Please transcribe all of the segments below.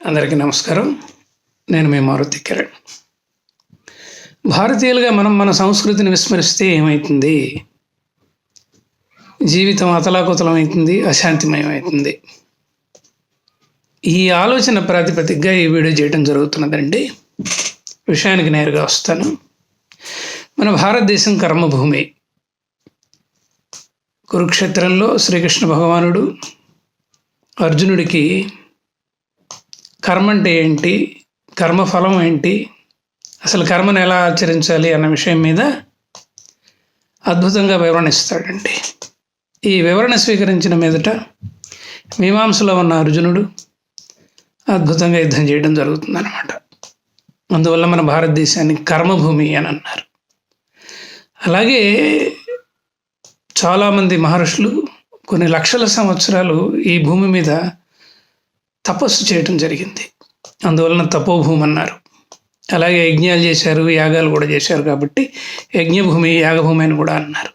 అందరికీ నమస్కారం. నేను మీ మారుతి కిరణ్. భారతీయులుగా మనం మన సంస్కృతిని విస్మరిస్తే ఏమవుతుంది? జీవితం అతలాకుతలం అవుతుంది, అశాంతిమయం అవుతుంది. ఈ ఆలోచన ప్రాతిపదికగా ఈ వీడియో చేయడం జరుగుతున్నదండి. విషయానికి నేరుగా వస్తాను. మన భారతదేశం కర్మభూమి. కురుక్షేత్రంలో శ్రీకృష్ణ భగవానుడు అర్జునుడికి కర్మ అంటే ఏంటి, కర్మఫలం ఏంటి, అసలు కర్మను ఎలా ఆచరించాలి అన్న విషయం మీద అద్భుతంగా వివరణ ఇస్తాడండి. ఈ వివరణ స్వీకరించిన మీదట మీమాంసలో ఉన్న అర్జునుడు అద్భుతంగా యుద్ధం చేయడం జరుగుతుందన్నమాట. అందువల్ల మన భారతదేశాన్ని కర్మభూమి అని అన్నారు. అలాగే చాలామంది మహర్షులు కొన్ని లక్షల సంవత్సరాలు ఈ భూమి మీద తపస్సు చేయటం జరిగింది. అందువలన తపోభూమి అన్నారు. అలాగే యజ్ఞాలు చేశారు, యాగాలు కూడా చేశారు కాబట్టి యజ్ఞభూమి, యాగభూమి అని కూడా అన్నారు.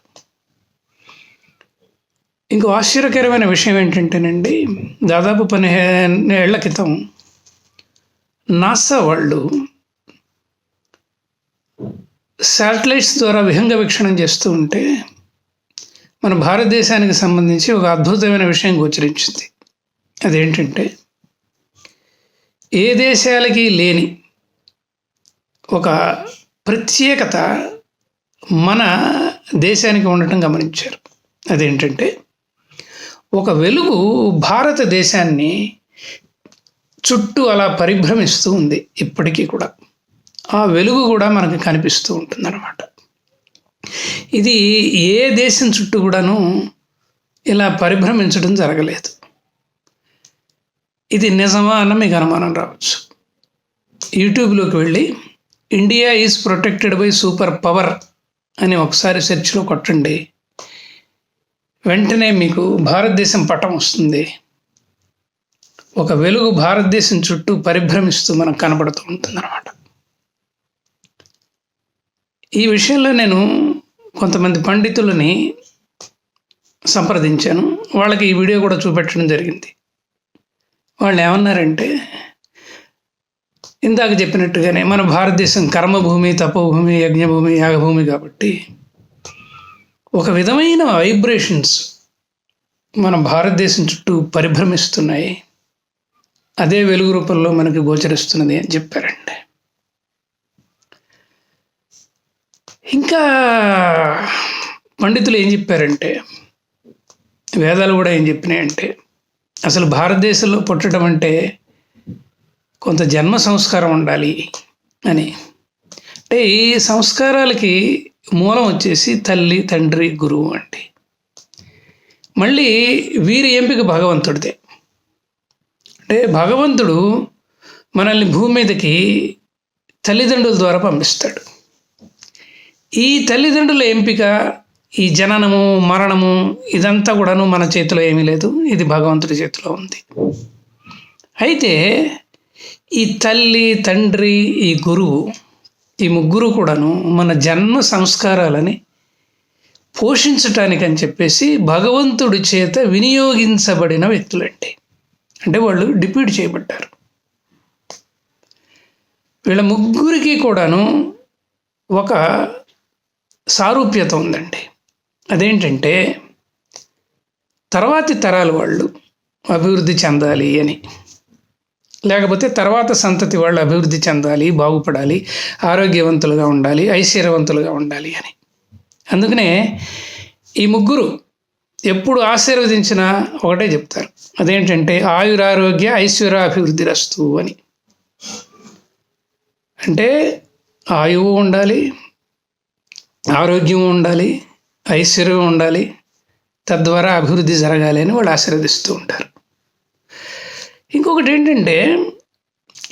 ఇంకో ఆశ్చర్యకరమైన విషయం ఏంటంటేనండి, దాదాపు 15 ఏళ్ల క్రితం నాసా వాళ్ళు శాటిలైట్స్ ద్వారా విహంగ వీక్షణం చేస్తూ ఉంటే మన భారతదేశానికి సంబంధించి ఒక అద్భుతమైన విషయం గోచరించింది. అదేంటంటే, ఏ దేశాలకి లేని ఒక ప్రత్యేకత మన దేశానికి ఉండటం గమనించారు. అదేంటంటే, ఒక వెలుగు భారతదేశాన్ని చుట్టూ అలా పరిభ్రమిస్తూ ఉంది. ఇప్పటికీ కూడా ఆ వెలుగు కూడా మనకు కనిపిస్తూ ఉంటుందన్నమాట. ఇది ఏ దేశం చుట్టూ కూడాను ఇలా పరిభ్రమించడం జరగలేదు. ఇది నిజమా అన్న మీకు అనుమానం రావచ్చు. యూట్యూబ్లోకి వెళ్ళి India is protected by super power అని ఒకసారి సెర్చ్లో కొట్టండి. వెంటనే మీకు భారతదేశం పటం వస్తుంది. ఒక వెలుగు భారతదేశం చుట్టూ పరిభ్రమిస్తూ మనకు కనబడుతూ ఉంటుందన్నమాట. ఈ విషయంలో నేను కొంతమంది పండితులని సంప్రదించాను. వాళ్ళకి ఈ వీడియో కూడా చూపెట్టడం జరిగింది. వాళ్ళు ఏమన్నారంటే, ఇందాక చెప్పినట్టుగానే మన భారతదేశం కర్మభూమి, తపోభూమి, యజ్ఞభూమి, యాగభూమి కాబట్టి ఒక విధమైన వైబ్రేషన్స్ మన భారతదేశం చుట్టూ పరిభ్రమిస్తున్నాయి. అదే వెలుగు రూపంలో మనకి గోచరిస్తున్నది అని చెప్పారండి. ఇంకా పండితులు ఏం చెప్పారంటే, వేదాలు కూడా ఏం చెప్పినాయంటే, అసలు భారతదేశంలో పుట్టడం అంటే కొంత జన్మ సంస్కారం ఉండాలి అని. అంటే ఈ సంస్కారాలకి మూలం వచ్చేసి తల్లి, తండ్రి, గురువు అండి. మళ్ళీ వీరి ఎంపిక భగవంతుడిదే. అంటే భగవంతుడు మనల్ని భూమి మీదకి తల్లిదండ్రుల ద్వారా పంపిస్తాడు. ఈ తల్లిదండ్రుల ఎంపిక, ఈ జననము, మరణము ఇదంతా కూడాను మన చేతిలో ఏమీ లేదు. ఇది భగవంతుడి చేతిలో ఉంది. అయితే ఈ తల్లి, తండ్రి, ఈ గురువు, ఈ ముగ్గురు కూడాను మన జన్మ సంస్కారాలని పోషించటానికని చెప్పేసి భగవంతుడి చేత వినియోగించబడిన వ్యక్తులండి. అంటే వాళ్ళు డిప్యూట్ చేయబడ్డారు. వీళ్ళ ముగ్గురికి కూడాను ఒక సారూప్యత ఉందండి. అదేంటంటే, తర్వాతి తరాల వాళ్ళు అభివృద్ధి చెందాలి అని, లేకపోతే తర్వాత సంతతి వాళ్ళు అభివృద్ధి చెందాలి, బాగుపడాలి, ఆరోగ్యవంతులుగా ఉండాలి, ఐశ్వర్యవంతులుగా ఉండాలి అని. అందుకనే ఈ ముగ్గురు ఎప్పుడు ఆశీర్వదించినా ఒకటే చెప్తారు. అదేంటంటే, ఆయురారోగ్య ఐశ్వర్యాభివృద్ధి రస్తు అని. అంటే ఆయువు ఉండాలి, ఆరోగ్యం ఉండాలి, ఐశ్వర్యం ఉండాలి, తద్వారా అభివృద్ధి జరగాలి అని వాళ్ళు ఆశీర్వదిస్తూ ఉంటారు. ఇంకొకటి ఏంటంటే,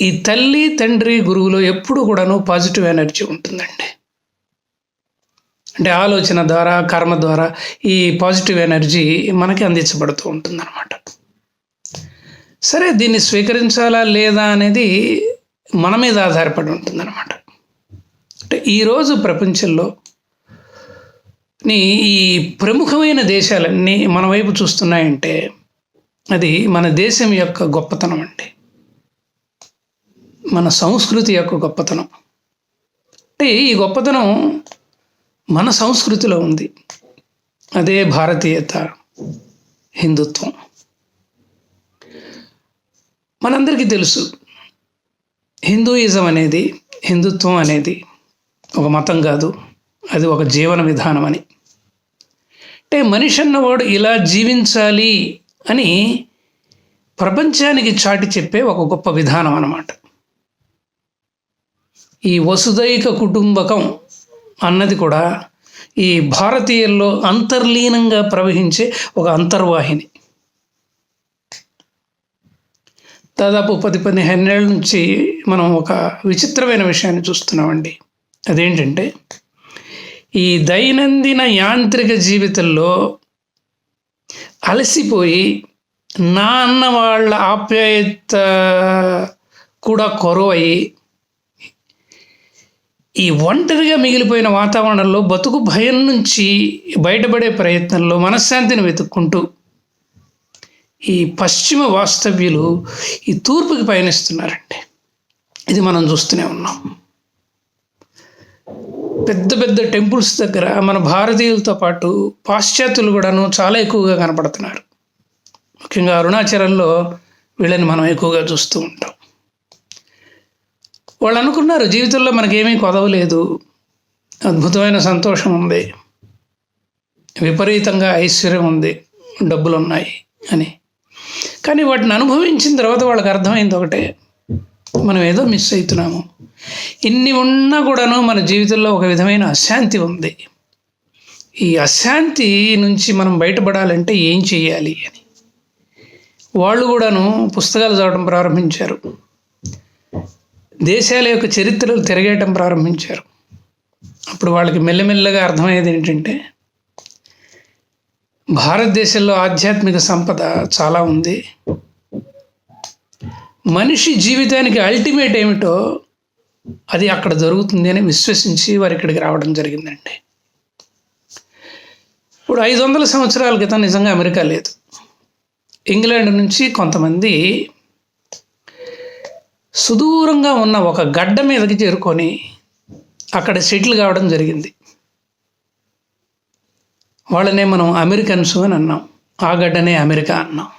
ఈ తల్లి, తండ్రి, గురువులో ఎప్పుడు కూడాను పాజిటివ్ ఎనర్జీ ఉంటుందండి. అంటే ఆలోచన ద్వారా, కర్మ ద్వారా ఈ పాజిటివ్ ఎనర్జీ మనకి అందించబడుతూ ఉంటుందన్నమాట. సరే, దీన్ని స్వీకరించాలా లేదా అనేది మన మీద ఆధారపడి ఉంటుందన్నమాట. అంటే ఈరోజు ప్రపంచంలో ఈ ప్రముఖమైన దేశాలన్నీ మన వైపు చూస్తున్నాయంటే అది మన దేశం యొక్క గొప్పతనం అండి. మన సంస్కృతి యొక్క గొప్పతనం. అంటే ఈ గొప్పతనం మన సంస్కృతిలో ఉంది. అదే భారతీయత, హిందుత్వం. మనందరికీ తెలుసు హిందూయిజం అనేది, హిందుత్వం అనేది ఒక మతం కాదు, అది ఒక జీవన విధానం అని. అంటే మనిషి అన్నవాడు ఇలా జీవించాలి అని ప్రపంచానికి చాటి చెప్పే ఒక గొప్ప విధానం అన్నమాట. ఈ వసుదైక కుటుంబకం అన్నది కూడా ఈ భారతీయుల్లో అంతర్లీనంగా ప్రవహించే ఒక అంతర్వాహిని. దాదాపు 10-15 ఏళ్ళ నుంచి మనం ఒక విచిత్రమైన విషయాన్ని చూస్తున్నామండి. అదేంటంటే ఈ దైనందిన యాంత్రిక జీవితంలో అలసిపోయి నా అన్న వాళ్ళ ఆప్యాయత కూడా కొరవయి ఈ ఒంటరిగా మిగిలిపోయిన వాతావరణంలో బతుకు భయం నుంచి బయటపడే ప్రయత్నంలో మనశ్శాంతిని వెతుక్కుంటూ ఈ పశ్చిమ వాస్తవ్యులు ఈ తూర్పుకి పయనిస్తున్నారండి. ఇది మనం చూస్తూనే ఉన్నాం. పెద్ద పెద్ద టెంపుల్స్ దగ్గర మన భారతీయులతో పాటు పాశ్చాత్యులు కూడాను చాలా ఎక్కువగా కనపడుతున్నారు. ముఖ్యంగా అరుణాచలంలో వీళ్ళని మనం ఎక్కువగా చూస్తూ ఉంటాం. వాళ్ళు అనుకున్నారు జీవితంలో మనకేమీ కొదవలేదు, అద్భుతమైన సంతోషం ఉంది, విపరీతంగా ఐశ్వర్యం ఉంది, డబ్బులు ఉన్నాయి అని. కానీ వాటిని అనుభవించిన తర్వాత వాళ్ళకి అర్థమైంది ఒకటే, మనం ఏదో మిస్ అవుతున్నాము. ఇన్ని ఉన్నా కూడాను మన జీవితంలో ఒక విధమైన అశాంతి ఉంది. ఈ అశాంతి నుంచి మనం బయటపడాలంటే ఏం చేయాలి అని వాళ్ళు కూడాను పుస్తకాలు చదవడం ప్రారంభించారు. దేశాల యొక్క చరిత్రలు తిరగేయటం ప్రారంభించారు. అప్పుడు వాళ్ళకి మెల్లమెల్లగా అర్థమయ్యేది ఏంటంటే భారతదేశంలో ఆధ్యాత్మిక సంపద చాలా ఉంది. మనిషి జీవితానికి అల్టిమేట్ ఏమిటో అది అక్కడ జరుగుతుంది అని విశ్వసించి వారు ఇక్కడికి రావడం జరిగిందండి. ఇప్పుడు 500 సంవత్సరాల క్రితం నిజంగా అమెరికా లేదు. ఇంగ్లాండ్ నుంచి కొంతమంది సుదూరంగా ఉన్న ఒక గడ్డ మీదకి చేరుకొని అక్కడ సెటిల్ కావడం జరిగింది. వాళ్ళనే మనం అమెరికన్స్ అని అన్నాం. ఆ గడ్డనే అమెరికా అన్నాం.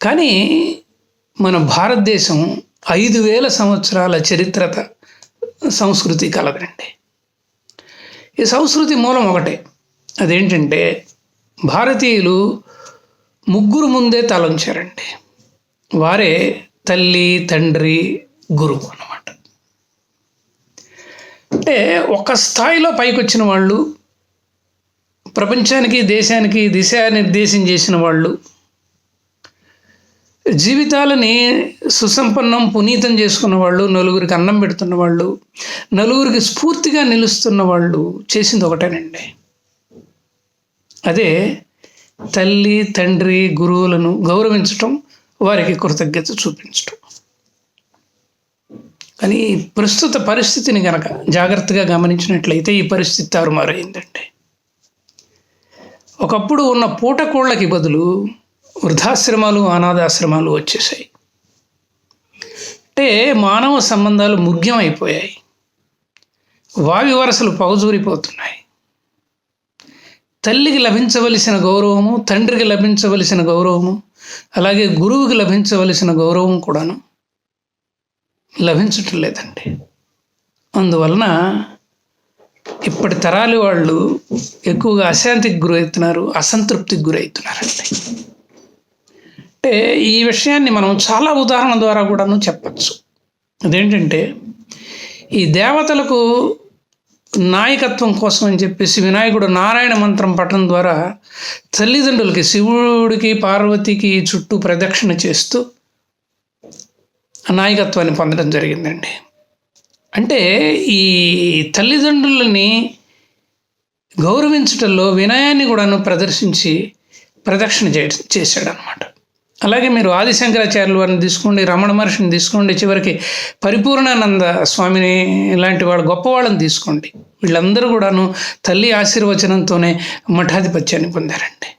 కానీ మన భారతదేశం 5000 సంవత్సరాల చరిత్రత సంస్కృతి కలదండి. ఈ సంస్కృతి మూలం ఒకటే. అదేంటంటే భారతీయులు 3 ముందే తలంచారండి. వారే తల్లి, తండ్రి, గురువు అన్నమాట. అంటే ఒక స్థాయిలో పైకి వచ్చిన వాళ్ళు, ప్రపంచానికి దేశానికి దిశానిర్దేశం చేసిన వాళ్ళు, జీవితాలని సుసంపన్నం పునీతం చేసుకున్న వాళ్ళు, నలుగురికి అన్నం పెడుతున్న వాళ్ళు, నలుగురికి స్ఫూర్తిగా నిలుస్తున్న వాళ్ళు చేసింది ఒకటేనండి. అదే తల్లి, తండ్రి, గురువులను గౌరవించటం, వారికి కృతజ్ఞత చూపించటం. కానీ ప్రస్తుత పరిస్థితిని కనుక జాగ్రత్తగా గమనించినట్లయితే ఈ పరిస్థితి తారుమారైందండి. ఒకప్పుడు ఉన్న పూటకోళ్ళకి బదులు వృద్ధాశ్రమాలు, అనాథాశ్రమాలు వచ్చేసాయి. అంటే మానవ సంబంధాలు ముఖ్యం అయిపోయాయి. వావి వరసలు పగజూరిపోతున్నాయి. తల్లికి లభించవలసిన గౌరవము, తండ్రికి లభించవలసిన గౌరవము, అలాగే గురువుకి లభించవలసిన గౌరవం కూడాను లభించటం లేదండి. అందువలన ఇప్పటి తరాలి వాళ్ళు ఎక్కువగా అశాంతికి గురవుతున్నారు, అసంతృప్తికి గురవుతున్నారండి. అంటే ఈ విషయాన్ని మనం చాలా ఉదాహరణ ద్వారా కూడాను చెప్పచ్చు. అదేంటంటే ఈ దేవతలకు నాయకత్వం కోసం అని చెప్పేసి వినాయకుడు నారాయణ మంత్రం పఠనం ద్వారా తల్లిదండ్రులకి, శివుడికి, పార్వతికి చుట్టూ ప్రదక్షిణ చేస్తూ నాయకత్వాన్ని పొందడం జరిగిందండి. అంటే ఈ తల్లిదండ్రులని గౌరవించటంలో వినయాన్ని కూడాను ప్రదర్శించి ప్రదక్షిణ చేశాడనమాట. అలాగే మీరు ఆదిశంకరాచార్యుల వారిని తీసుకోండి, రమణ మహర్షిని తీసుకోండి, చివరికి పరిపూర్ణానంద స్వామిని ఇలాంటి వాళ్ళు గొప్పవాళ్ళని తీసుకోండి. వీళ్ళందరూ కూడాను తల్లి ఆశీర్వచనంతోనే మఠాధిపత్యాన్ని పొందారండి.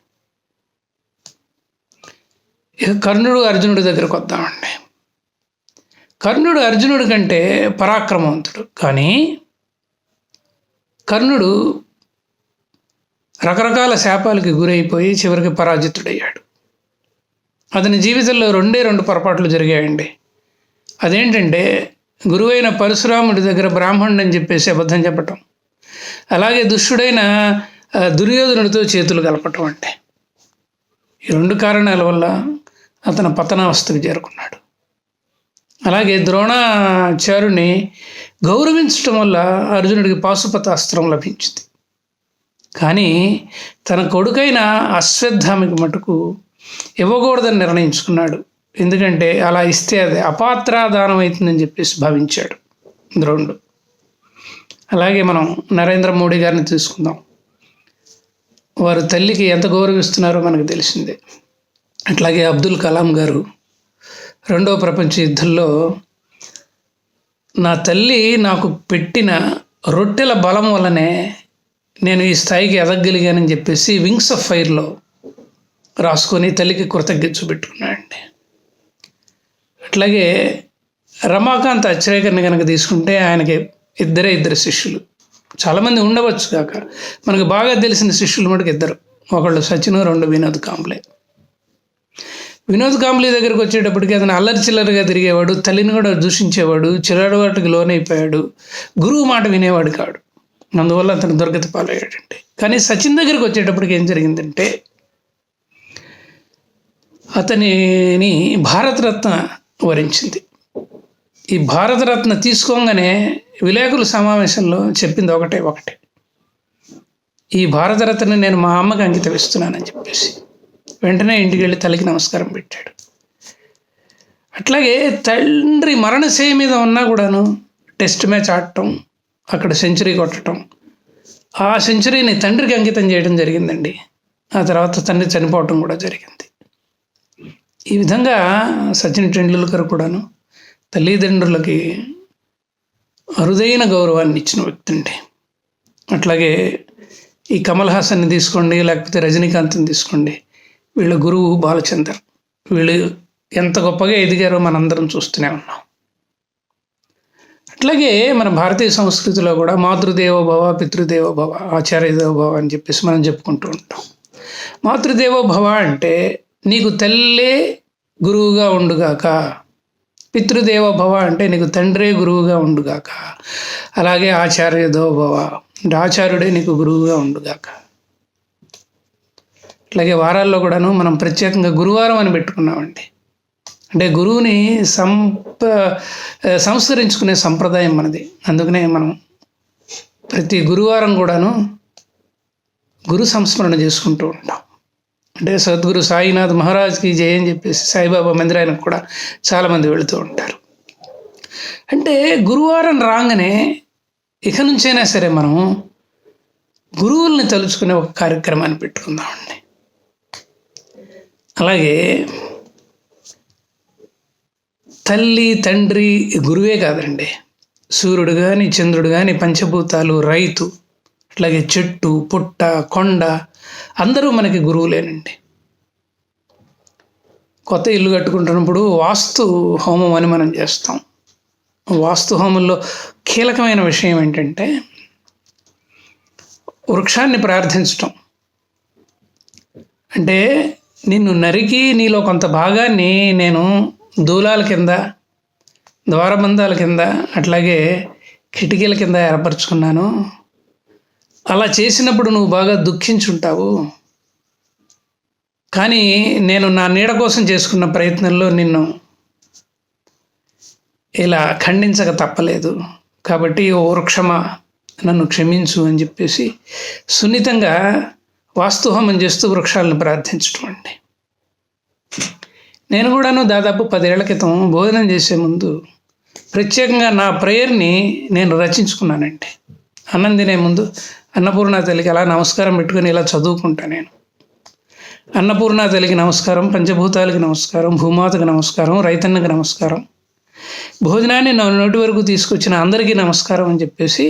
ఇక కర్ణుడు, అర్జునుడి దగ్గరకు వద్దామండి. కర్ణుడు అర్జునుడి కంటే పరాక్రమవంతుడు, కానీ కర్ణుడు రకరకాల శాపాలకి గురైపోయి చివరికి పరాజితుడయ్యాడు. అతని జీవితంలో రెండు పొరపాట్లు జరిగాయండి. అదేంటంటే గురువైన పరశురాముడి దగ్గర బ్రాహ్మణుడు అని చెప్పేసి అబద్ధం చెప్పటం, అలాగే దుష్టుడైన దుర్యోధనుడితో చేతులు కలపటం. అంటే ఈ 2 కారణాల వల్ల అతను పతనావస్థకు చేరుకున్నాడు. అలాగే ద్రోణాచార్యుని గౌరవించటం వల్ల అర్జునుడికి పాశుపతాస్త్రం లభించింది. కానీ తన కొడుకైన అశ్వత్థామకి మటుకు ఇవ్వకూడదని నిర్ణయించుకున్నాడు. ఎందుకంటే అలా ఇస్తే అది అపాత్రాదానం అవుతుందని చెప్పేసి భావించాడు ద్రోణుడు. అలాగే మనం నరేంద్ర మోడీ గారిని తీసుకుందాం. వారు తల్లికి ఎంత గౌరవిస్తున్నారో మనకు తెలిసిందే. అట్లాగే అబ్దుల్ కలాం గారు 2వ ప్రపంచ యుద్ధంలో నా తల్లి నాకు పెట్టిన రొట్టెల బలం వల్లనే నేను ఈ స్థాయికి ఎదగలిగానని చెప్పేసి వింగ్స్ ఆఫ్ ఫైర్లో రాసుకొని తల్లికి కృతజ్ఞత చూపెట్టుకున్నాడండి. అట్లాగే రమాకాంత్ అచ్రేకర్ని కనుక తీసుకుంటే ఆయనకి ఇద్దరు శిష్యులు. చాలామంది ఉండవచ్చు కాక మనకు బాగా తెలిసిన శిష్యులు మటుకు 2. ఒకళ్ళు సచిన్, 2 వినోద్ కాంబ్లే. వినోద్ కాంబ్లే దగ్గరికి వచ్చేటప్పటికి అతను అల్లరి చిల్లరగా తిరిగేవాడు, తల్లిని కూడా దూషించేవాడు, చిరడవాటికి లోనైపోయాడు, గురువు మాట వినేవాడు కాడు. అందువల్ల అతను దుర్గతి పాలయ్యాడండి. కానీ సచిన్ దగ్గరికి వచ్చేటప్పటికి ఏం జరిగిందంటే అతనిని భారతరత్న వరించింది. ఈ భారతరత్న తీసుకోగానే విలేకరుల సమావేశంలో చెప్పింది ఒకటే, ఈ భారతరత్న నేను మా అమ్మకి అంకితం ఇస్తున్నానని చెప్పేసి వెంటనే ఇంటికి వెళ్ళి తల్లికి నమస్కారం పెట్టాడు. అట్లాగే తండ్రి మరణశయ్య మీద ఉన్నా కూడాను టెస్ట్ మ్యాచ్ ఆడటం, అక్కడ సెంచరీ కొట్టడం, ఆ సెంచరీని తండ్రికి అంకితం చేయడం జరిగిందండి. ఆ తర్వాత తండ్రి చనిపోవటం కూడా జరిగింది. ఈ విధంగా సచిన్ టెండూల్కర్ కూడాను తల్లిదండ్రులకి అరుదైన గౌరవాన్ని ఇచ్చిన వ్యక్తి అండి. అట్లాగే ఈ కమల్ హాసన్ని తీసుకోండి, లేకపోతే రజనీకాంత్ని తీసుకోండి, వీళ్ళ గురువు బాలచందర్. వీళ్ళు ఎంత గొప్పగా ఎదిగారో మనందరం చూస్తూనే ఉన్నాం. అట్లాగే మన భారతీయ సంస్కృతిలో కూడా మాతృదేవోభవ, పితృదేవోభవ, ఆచార్యదేవోభవ అని చెప్పేసి మనం చెప్పుకుంటూ ఉంటాం. మాతృదేవోభవ అంటే నీకు తల్లే గురువుగా ఉండుగాక, పితృదేవోభవ అంటే నీకు తండ్రే గురువుగా ఉండుగాక, అలాగే ఆచార్యదేవోభవ అంటే ఆచార్యుడే నీకు గురువుగా ఉండుగాక. అట్లాగే వారాల్లో కూడాను మనం ప్రత్యేకంగా గురువారం అని పెట్టుకున్నామండి. అంటే గురువుని సంస్కరించుకునే సంప్రదాయం మనది. అందుకనే మనం ప్రతి గురువారం కూడాను గురు సంస్మరణ చేసుకుంటూ ఉంటాం. అంటే సద్గురు సాయినాథ్ మహారాజ్కి జయ అని చెప్పేసి సాయిబాబా మందిరానికి కూడా చాలామంది వెళుతూ ఉంటారు. అంటే గురువారం రాగానే ఇక నుంచైనా సరే మనం గురువుల్ని తలుచుకునే ఒక కార్యక్రమాన్ని పెట్టుకుందామండి. అలాగే తల్లి, తండ్రి, గురువే కాదండి, సూర్యుడు కానీ, చంద్రుడు కానీ, పంచభూతాలు, రైతు, అట్లాగే చెట్టు, పుట్ట, కొండ అందరూ మనకి గురువులేనండి. కొత్త ఇల్లు కట్టుకుంటున్నప్పుడు వాస్తు హోమం అని మనం చేస్తాం. వాస్తు హోమంలో కీలకమైన విషయం ఏంటంటే వృక్షాన్ని ప్రార్థించటం. అంటే నిన్ను నరికి నీలో కొంత భాగాన్ని నేను దూలాల కింద, ద్వారబంధాల కింద, అట్లాగే కిటికీల కింద ఏర్పరచుకున్నాను. అలా చేసినప్పుడు నువ్వు బాగా దుఃఖించుంటావు. కానీ నేను నా నీడ కోసం చేసుకున్న ప్రయత్నంలో నిన్ను ఇలా ఖండించక తప్పలేదు. కాబట్టి ఓ వృక్షమా నన్ను క్షమించు అని చెప్పేసి సున్నితంగా వాస్తుహోమం చేస్తూ వృక్షాలను ప్రార్థించడం అండి. నేను కూడాను దాదాపు 10 ఏళ్ల క్రితం భోజనం చేసే ముందు ప్రత్యేకంగా నా ప్రేయర్ని నేను రచించుకున్నానండి. అన్నం తినే ముందు అన్నపూర్ణ తల్లికి అలా నమస్కారం పెట్టుకుని ఇలా చదువుకుంటా నేను. అన్నపూర్ణ తల్లికి నమస్కారం, పంచభూతాలకి నమస్కారం, భూమాతకు నమస్కారం, రైతన్నకి నమస్కారం, భోజనాన్ని నా నోటి వరకు తీసుకొచ్చిన అందరికీ నమస్కారం అని చెప్పేసి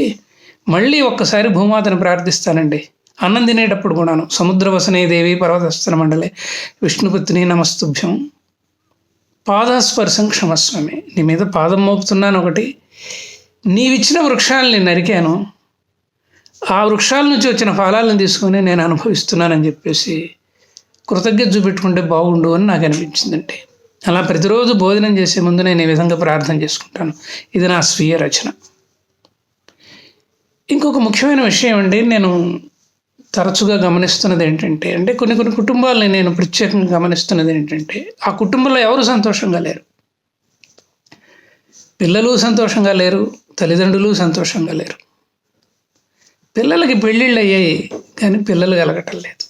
మళ్ళీ ఒక్కసారి భూమాతను ప్రార్థిస్తానండి. అన్నం తినేటప్పుడు కూడాను సముద్రవసనే దేవి పర్వతస్థల మండలే విష్ణుపత్ని నమస్తుభ్యం పాదస్పర్శం క్షమస్వమే. నీ మీద పాదం మోపుతున్నాను ఒకటి, నీవిచ్చిన వృక్షాలని నరికాను, ఆ వృక్షాల నుంచి వచ్చిన ఫలాలను తీసుకొని నేను అనుభవిస్తున్నానని చెప్పేసి కృతజ్ఞత చూపెట్టుకుంటే బాగుండు అని నాకు అనిపించిందండి. అలా ప్రతిరోజు భోజనం చేసే ముందు నేను ఈ విధంగా ప్రార్థన చేసుకుంటాను. ఇది నా స్వీయ రచన. ఇంకొక ముఖ్యమైన విషయం అండి, నేను తరచుగా గమనిస్తున్నది ఏంటంటే, కొన్ని కుటుంబాలని నేను ప్రత్యేకంగా గమనిస్తున్నది ఏంటంటే, ఆ కుటుంబంలో ఎవరు సంతోషంగా లేరు. పిల్లలు సంతోషంగా లేరు, తల్లిదండ్రులు సంతోషంగా లేరు. పిల్లలకి పెళ్ళిళ్ళు అయ్యాయి కానీ పిల్లలు కలగటం లేదు.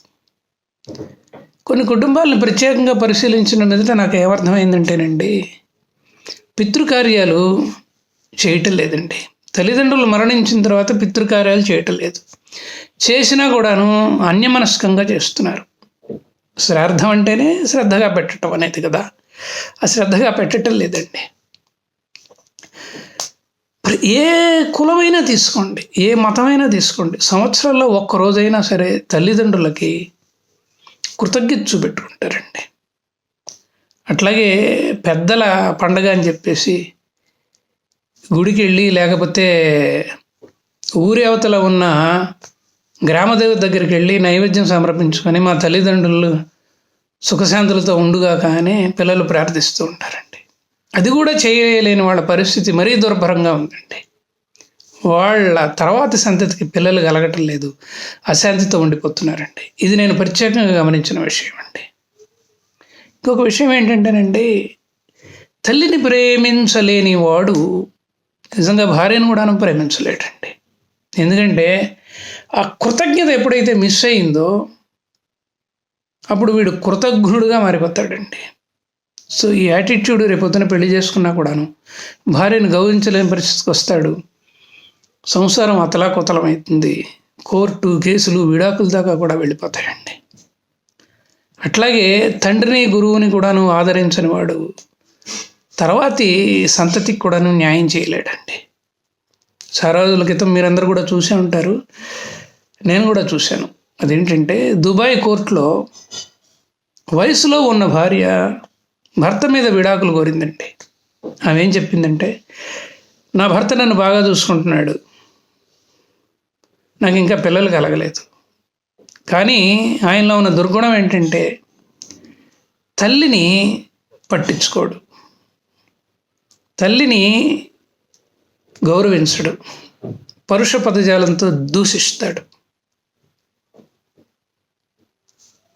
కొన్ని కుటుంబాలను ప్రత్యేకంగా పరిశీలించిన మీదట నాకు ఏమర్థమైందంటేనండి, పితృకార్యాలు చేయటం లేదండి. తల్లిదండ్రులు మరణించిన తర్వాత పితృకార్యాలు చేయటం లేదు. చేసినా కూడాను అన్యమనస్కంగా చేస్తున్నారు. శ్రాద్ధం అంటేనే శ్రద్ధగా పెట్టడం అనేది కదా, ఆ శ్రద్ధగా పెట్టడం లేదండి. ఏ కులమైనా తీసుకోండి, ఏ మతమైనా తీసుకోండి, సంవత్సరంలో ఒక్కరోజైనా సరే తల్లిదండ్రులకి కృతజ్ఞత చూపెట్టుకుంటారండి. అట్లాగే పెద్దల పండగ అని చెప్పేసి గుడికి వెళ్ళి, లేకపోతే ఊరి అవతల ఉన్న గ్రామదేవత దగ్గరికి వెళ్ళి నైవేద్యం సమర్పించుకొని మా తల్లిదండ్రులు సుఖశాంతులతో ఉండుగా కానీ పిల్లలు ప్రార్థిస్తూ ఉంటారండి. అది కూడా చేయలేని వాళ్ళ పరిస్థితి మరీ దుర్భరంగా ఉందండి. వాళ్ళ తర్వాతి సంతతికి పిల్లలు కలగటం లేదు, అశాంతితో ఉండిపోతున్నారండి. ఇది నేను ప్రత్యేకంగా గమనించిన విషయం అండి. ఇంకొక విషయం ఏంటంటేనండి, తల్లిని ప్రేమించలేని వాడు నిజంగా భార్యను కూడా ప్రేమించలేడండి. ఎందుకంటే ఆ కృతజ్ఞత ఎప్పుడైతే మిస్ అయిందో అప్పుడు వీడు కృతజ్ఞుడుగా మారిపోతాడండి. సో ఈ యాటిట్యూడ్ రేపొద్దున పెళ్లి చేసుకున్నా కూడాను భార్యను గౌరవించలేని పరిస్థితికి వస్తాడు. సంసారం అతలాకుతలం అవుతుంది. కోర్టు కేసులు విడాకుల దాకా కూడా వెళ్ళిపోతాయండి. అట్లాగే తండ్రిని గురువుని కూడాను ఆదరించని వాడు తర్వాతి సంతతికి కూడాను న్యాయం చేయలేడండి. చాలా రోజుల క్రితం మీరందరూ కూడా చూసే ఉంటారు, నేను కూడా చూశాను. అదేంటంటే, దుబాయ్ కోర్టులో వయసులో ఉన్న భార్య భర్త మీద విడాకులు కోరిందండి. ఆమె ఏం చెప్పిందంటే, నా భర్త నన్ను బాగా చూసుకుంటున్నాడు, నాకు ఇంకా పిల్లలు కలగలేదు, కానీ ఆయనలో ఉన్న దుర్గుణం ఏంటంటే తల్లిని పట్టించుకోడు, తల్లిని గౌరవించడు, పరుష పదజాలంతో దూషిస్తాడు.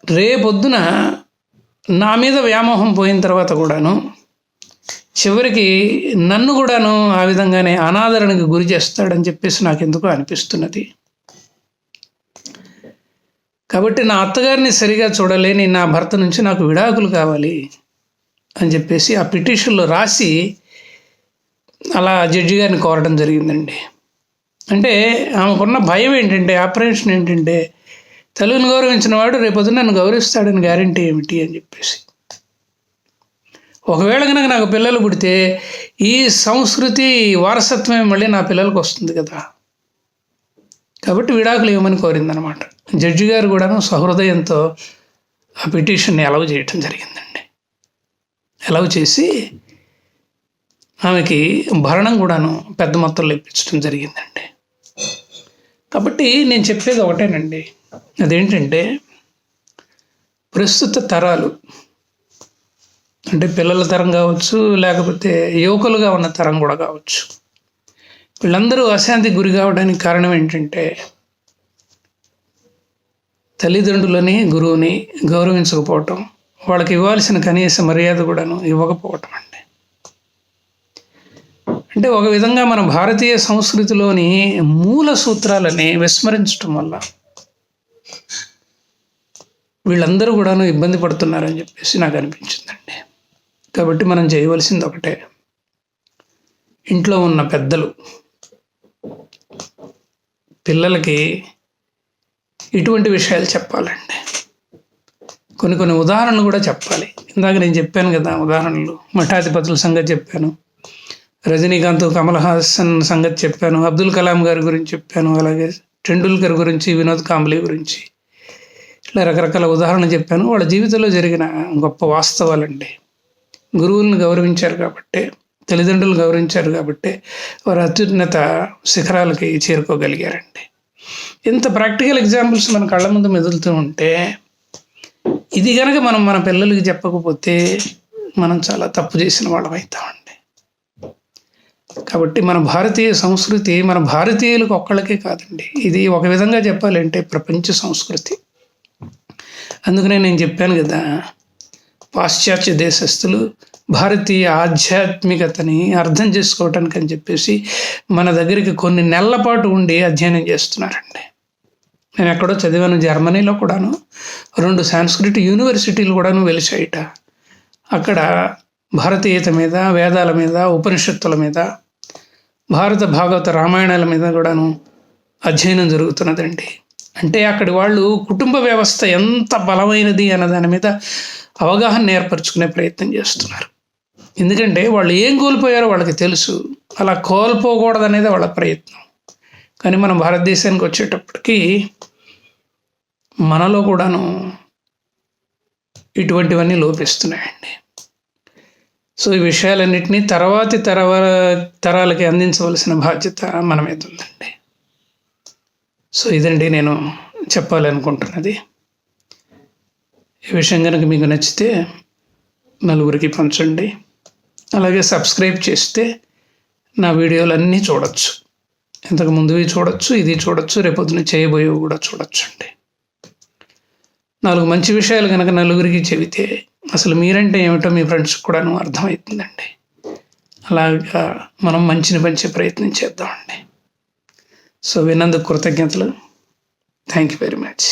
రేపొద్దున నా మీద వ్యామోహం పోయిన తర్వాత కూడాను చివరికి నన్ను కూడాను ఆ విధంగానే అనాదరణకు గురి చేస్తాడని చెప్పేసి నాకు ఎందుకో అనిపిస్తున్నది. కాబట్టి నా అత్తగారిని సరిగా చూడలేని నా భర్త నుంచి నాకు విడాకులు కావాలి అని చెప్పేసి ఆ పిటిషన్లో రాసి అలా జడ్జి గారిని కోరడం జరిగిందండి. అంటే ఆమెకున్న భయం ఏంటంటే, ఆపరేషన్ ఏంటంటే, తల్లిని గౌరవించిన వాడు రేపొద్దున నన్ను గౌరవిస్తాడని గ్యారంటీ ఏమిటి అని చెప్పేసి. ఒకవేళ కనుక నాకు పిల్లలు పుడితే ఈ సంస్కృతి వారసత్వమే మళ్ళీ నా పిల్లలకు వస్తుంది కదా. కాబట్టి విడాకులు ఇవ్వమని కోరిందనమాట. జడ్జి గారు కూడాను సహృదయంతో ఆ పిటిషన్ని అలౌ చేయటం జరిగిందండి. అలౌ చేసి ఆమెకి భరణం కూడాను పెద్ద మొత్తంలో ఇప్పించడం జరిగిందండి. కాబట్టి నేను చెప్పేది ఒకటేనండి, అదేంటంటే ప్రస్తుత తరాలు అంటే పిల్లల తరం కావచ్చు, లేకపోతే యువకులుగా ఉన్న తరం కూడా కావచ్చు, వీళ్ళందరూ అశాంతికి గురి కావడానికి కారణం ఏంటంటే తల్లిదండ్రులని గురువుని గౌరవించకపోవటం, వాళ్ళకి ఇవ్వాల్సిన కనీస మర్యాద కూడాను ఇవ్వకపోవటం అండి. అంటే ఒక విధంగా మన భారతీయ సంస్కృతిలోని మూల సూత్రాలని విస్మరించడం వల్ల వీళ్ళందరూ కూడాను ఇబ్బంది పడుతున్నారని చెప్పేసి నాకు అనిపించిందండి. కాబట్టి మనం చేయవలసింది ఒకటే, ఇంట్లో ఉన్న పెద్దలు పిల్లలకి ఇటువంటి విషయాలు చెప్పాలండి. కొన్ని ఉదాహరణలు కూడా చెప్పాలి. ఇందాక నేను చెప్పాను కదా ఉదాహరణలు, మఠాధిపతుల సంగతి చెప్పాను, రజనీకాంత్ కమల్ హాసన్ సంగతి చెప్పాను, అబ్దుల్ కలాం గారి గురించి చెప్పాను, అలాగే టెండూల్కర్ గురించి, వినోద్ కాంబ్లీ గురించి, ఇట్లా రకరకాల ఉదాహరణలు చెప్పాను. వాళ్ళ జీవితంలో జరిగిన గొప్ప వాస్తవాలండి. గురువులను గౌరవించారు కాబట్టి, తల్లిదండ్రులు గౌరవించారు కాబట్టి వారు అత్యున్నత శిఖరాలకి చేరుకోగలిగారండి. ఇంత ప్రాక్టికల్ ఎగ్జాంపుల్స్ మన కళ్ళ ముందు మెదులుతూ ఉంటే, ఇది కనుక మనం మన పిల్లలకి చెప్పకపోతే మనం చాలా తప్పు చేసిన వాళ్ళం అవుతామండి. కాబట్టి మన భారతీయ సంస్కృతి మన భారతీయులకు ఒక్కళ్ళకే కాదండి, ఇది ఒక విధంగా చెప్పాలంటే ప్రపంచ సంస్కృతి. అందుకనే నేను చెప్పాను కదా, పాశ్చాత్య దేశస్థులు భారతీయ ఆధ్యాత్మికతని అర్థం చేసుకోవటానికి అని చెప్పేసి మన దగ్గరికి కొన్ని నెలల పాటు ఉండి అధ్యయనం చేస్తున్నారండి. నేను ఎక్కడో చదివాను, జర్మనీలో కూడాను 2 సాంస్క్రిట్ యూనివర్సిటీలు కూడాను వెలిసాయిట. అక్కడ భారతీయత మీద, వేదాల మీద, ఉపనిషత్తుల మీద, భారత భాగవత రామాయణాల మీద కూడాను అధ్యయనం జరుగుతున్నదండి. అంటే అక్కడి వాళ్ళు కుటుంబ వ్యవస్థ ఎంత బలమైనది అన్న దాని మీద అవగాహన ఏర్పరచుకునే ప్రయత్నం చేస్తున్నారు. ఎందుకంటే వాళ్ళు ఏం కోల్పోయారో వాళ్ళకి తెలుసు, అలా కోల్పోకూడదనేది వాళ్ళ ప్రయత్నం. కానీ మనం భారతదేశానికి వచ్చేటప్పటికి మనలో కూడాను ఇటువంటివన్నీ లోపిస్తున్నాయండి. సో ఈ విషయాలన్నింటినీ తర్వాతి తరాలకి అందించవలసిన బాధ్యత మన మీద ఉందండి. సో ఇదండి నేను చెప్పాలనుకుంటున్నది. ఈ విషయం కనుక మీకు నచ్చితే నలుగురికి పంచండి. అలాగే సబ్స్క్రైబ్ చేస్తే నా వీడియోలన్నీ చూడొచ్చు. ఇంతకు ముందువి చూడొచ్చు, ఇది చూడొచ్చు, రేపొద్దున చేయబోయేవి కూడా చూడొచ్చు అండి. 4 మంచి విషయాలు కనుక నలుగురికి చెబితే అసలు మీరంటే ఏమిటో మీ ఫ్రెండ్స్కి కూడాను అర్థమవుతుందండి. అలాగా మనం మంచిని పంచే ప్రయత్నం చేద్దామండి. సో విన్నందుకు కృతజ్ఞతలు. Thank you very much.